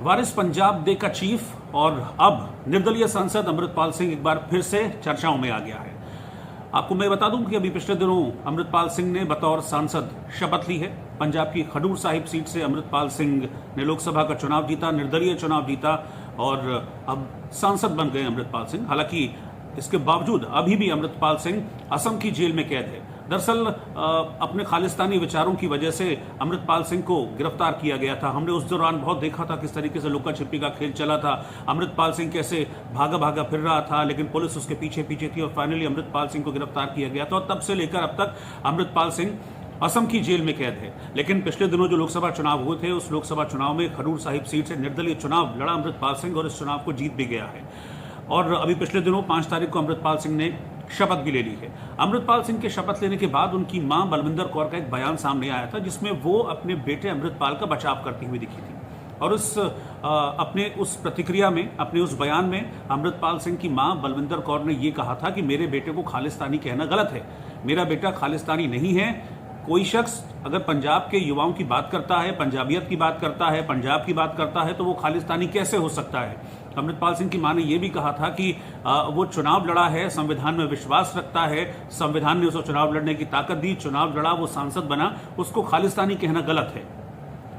वारिस Punjab day का chief और अब निर्दलीय सांसद अमृतपाल सिंह एक बार फिर से चर्चाओं में आ गया है। आपको मैं बता दूं कि अभी पिछले दिनों अमृतपाल सिंह ने बतौर सांसद शपथ ली है। पंजाब की खडूर साहिब सीट से अमृतपाल सिंह ने लोकसभा का चुनाव जीता, निर्दलीय चुनाव जीता और अब सांसद बन गए अमृतपाल सिंह। हालांकि इसके बावजूद अभी भी अमृतपाल सिंह असम की जेल में कैद है। दरअसल अपने खालिस्तानी विचारों की वजह से अमृतपाल सिंह को गिरफ्तार किया गया था। हमने उस दौरान बहुत देखा था किस तरीके से लुका छिपी का खेल चला था। अमृतपाल सिंह कैसे भागा भागा फिर रहा था, लेकिन पुलिस उसके पीछे पीछे थी और फाइनली अमृतपाल सिंह को गिरफ्तार किया गया था। और तब से लेकर अब तक अमृतपाल सिंह असम की जेल में कैद है। लेकिन पिछले दिनों जो लोकसभा चुनाव हुए थे, उस लोकसभा चुनाव में खडूर साहिब सीट से निर्दलीय चुनाव लड़ा अमृतपाल सिंह और इस चुनाव को जीत भी गया है। और अभी पिछले दिनों 5 तारीख को अमृतपाल सिंह ने शपथ भी ले ली है। अमृतपाल सिंह के शपथ लेने के बाद उनकी मां बलविंदर कौर का एक बयान सामने आया था, जिसमें वो अपने बेटे अमृतपाल का बचाव करती हुई दिखी थी। और अपने उस प्रतिक्रिया में, अपने उस बयान में अमृतपाल सिंह की मां बलविंदर कौर ने यह कहा था कि मेरे बेटे को खालिस्तानी कहना गलत है, मेरा बेटा खालिस्तानी नहीं है। कोई शख्स अगर पंजाब के युवाओं की बात करता है, पंजाबियत की बात करता है, पंजाब की बात करता है, तो वो खालिस्तानी कैसे हो सकता है। अमृतपाल सिंह की मां ने यह भी कहा था कि वो चुनाव लड़ा है, संविधान में विश्वास रखता है, संविधान ने उसको चुनाव लड़ने की ताकत दी, चुनाव लड़ा, वो सांसद बना, उसको खालिस्तानी कहना गलत है।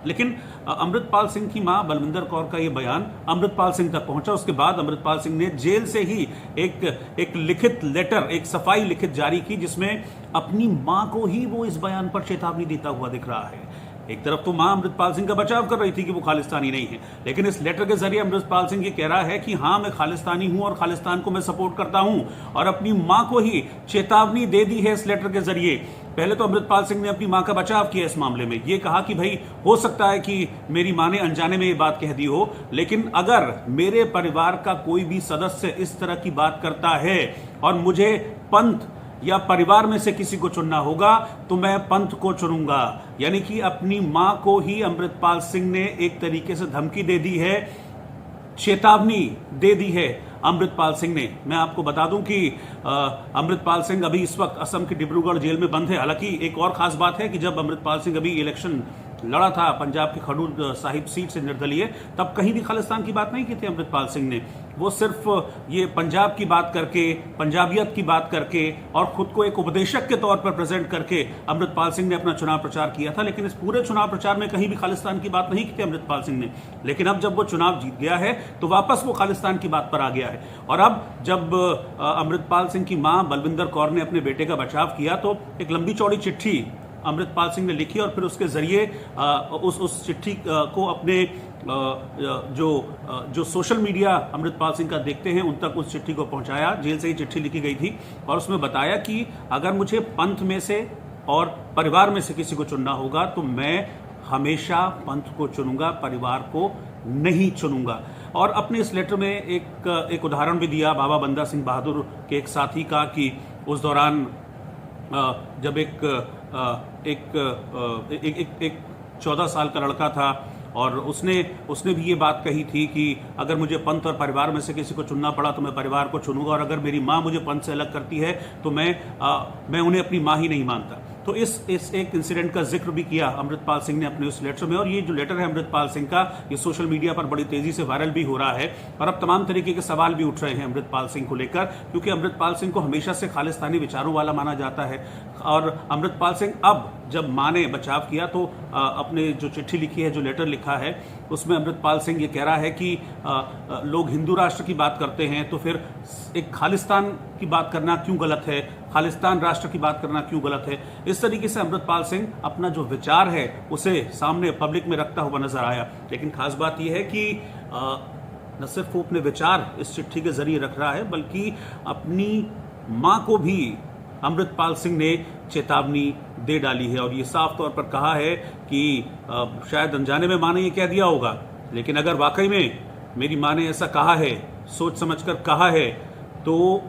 लेकिन अमृतपाल सिंह की मां बलविंदर कौर का यह बयान अमृतपाल सिंह तक पहुंचा। उसके बाद अमृतपाल सिंह ने जेल से ही एक लिखित लेटर, एक सफाई लिखित जारी की, जिसमें अपनी मां को ही वो इस बयान पर चेतावनी देता हुआ दिख रहा है। एक तरफ तो मां अमृतपाल सिंह का बचाव कर रही थी कि वो खालिस्तानी नहीं है, लेकिन इस लेटर के जरिए अमृतपाल सिंह ये कह रहा है कि हां, मैं खालिस्तानी हूं और खालिस्तान को मैं सपोर्ट करता हूं, और अपनी मां को ही चेतावनी दे दी है इस लेटर के जरिए। पहले तो अमृतपाल सिंह ने अपनी मां का बचाव किया इस मामले में, ये कहा कि भाई हो सकता है कि मेरी मां ने अनजाने में ये बात कह दी हो, लेकिन अगर मेरे परिवार का कोई भी सदस्य इस तरह की बात करता है और मुझे पंथ या परिवार में से किसी को चुनना होगा तो मैं पंथ को चुनूंगा। यानी कि अपनी मां को ही अमृतपाल सिंह ने एक तरीके से धमकी दे दी है, चेतावनी दे दी है अमृतपाल सिंह ने। मैं आपको बता दूं कि अमृतपाल सिंह अभी इस वक्त असम की डिब्रूगढ़ जेल में बंद है। हालांकि एक और खास बात है कि जब अमृतपाल सिंह अभी इलेक्शन लड़ा था पंजाब की खडूर साहिब सीट से निर्दलीय, तब कहीं भी खालिस्तान की बात नहीं की थी अमृतपाल सिंह ने। वो सिर्फ ये पंजाब की बात करके, पंजाबियत की बात करके और खुद को एक उपदेशक के तौर पर प्रेजेंट करके अमृतपाल सिंह ने अपना चुनाव प्रचार किया था। लेकिन इस पूरे चुनाव प्रचार में कहीं भी खालिस्तान की बात नहीं की थी अमृतपाल सिंह ने। लेकिन अब जब वो चुनाव जीत गया है तो वापस वो खालिस्तान की बात पर आ गया है। और अब जब अमृतपाल सिंह की मां बलविंदर कौर ने अपने बेटे का बचाव किया तो एक लंबी चौड़ी चिट्ठी अमृतपाल सिंह ने लिखी और फिर उसके जरिए उस चिट्ठी को अपने जो सोशल मीडिया अमृतपाल सिंह का देखते हैं उन तक उस चिट्ठी को पहुंचाया। जेल से ही चिट्ठी लिखी गई थी और उसमें बताया कि अगर मुझे पंथ में से और परिवार में से किसी को चुनना होगा तो मैं हमेशा पंथ को चुनूंगा, परिवार को नहीं चुनूंगा। और अपने इस लेटर में एक उदाहरण भी दिया बाबा बंदा सिंह बहादुर के एक साथी का, कि उस दौरान जब एक 14 साल का लड़का था और उसने भी ये बात कही थी कि अगर मुझे पंथ और परिवार में से किसी को चुनना पड़ा तो मैं परिवार को चुनूंगा, और अगर मेरी मां मुझे पंथ से अलग करती है तो मैं उन्हें अपनी मां ही नहीं मानता। तो इस एक इंसिडेंट का जिक्र भी किया अमृतपाल सिंह ने अपने उस लेटर में। और ये जो लेटर है अमृतपाल सिंह का, ये सोशल मीडिया पर बड़ी तेजी से वायरल भी हो रहा है और अब तमाम तरीके के सवाल भी उठ रहे हैं अमृतपाल सिंह को लेकर, क्योंकि अमृतपाल सिंह को हमेशा से खालिस्तानी विचारों वाला माना जाता है। और अमृतपाल सिंह अब जब मां ने बचाव किया तो अपने जो चिट्ठी लिखी है, जो लेटर लिखा है, उसमें अमृतपाल सिंह ये कह रहा है कि लोग हिंदू राष्ट्र की बात करते हैं तो फिर एक खालिस्तान की बात करना क्यों गलत है, खालिस्तान राष्ट्र की बात करना क्यों गलत है। इस तरीके से अमृतपाल सिंह अपना जो विचार है उसे सामने पब्लिक में रखता हुआ नजर आया। लेकिन खास बात यह है कि न सिर्फ वो अपने विचार इस चिट्ठी के जरिए रख रहा है, बल्कि अपनी मां को भी अमृतपाल सिंह ने चेतावनी दे डाली है। और ये साफ तौर पर कहा है कि शायद अनजाने में मां ने ये कह दिया होगा, लेकिन अगर वाकई में मेरी मां ने ऐसा कहा है, सोच समझकर कहा है, तो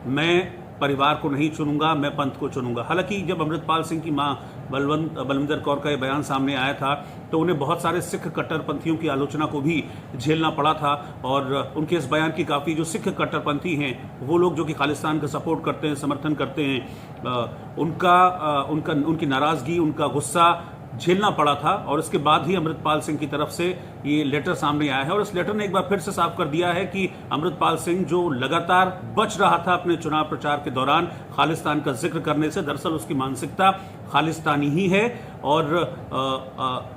मैं परिवार को नहीं चुनूंगा, मैं पंथ को चुनूंगा। हालांकि जब अमृतपाल सिंह की मां बलविंदर कौर का ये बयान सामने आया था तो उन्हें बहुत सारे सिख कट्टरपंथियों की आलोचना को भी झेलना पड़ा था। और उनके इस बयान की काफ़ी जो सिख कट्टरपंथी हैं, वो लोग जो कि खालिस्तान का सपोर्ट करते हैं, समर्थन करते हैं, उनकी नाराज़गी, उनका गुस्सा झेलना पड़ा था और इसके बाद ही अमृतपाल सिंह की तरफ से ये लेटर सामने आया है और इस लेटर ने एक बार फिर से साफ कर दिया है कि अमृतपाल सिंह जो लगातार बच रहा था अपने चुनाव प्रचार के दौरान खालिस्तान का जिक्र करने से, दरअसल उसकी मानसिकता खालिस्तानी ही है और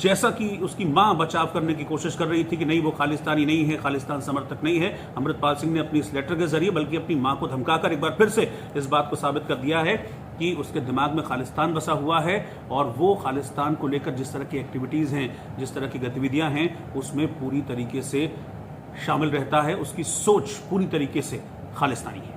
जैसा कि उसकी मां बचाव करने की कोशिश कर रही थी कि नहीं वो खालिस्तानी नहीं है, खालिस्तान समर्थक नहीं है, अमृतपाल सिंह ने अपनी इस लेटर के जरिए बल्कि अपनी मां को धमकाकर एक बार फिर से इस बात को साबित कर दिया है कि उसके दिमाग में खालिस्तान बसा हुआ है और वो खालिस्तान को लेकर जिस तरह की एक्टिविटीज़ हैं, जिस तरह की गतिविधियां हैं, उसमें पूरी तरीके से शामिल रहता है। उसकी सोच पूरी तरीके से खालिस्तानी है।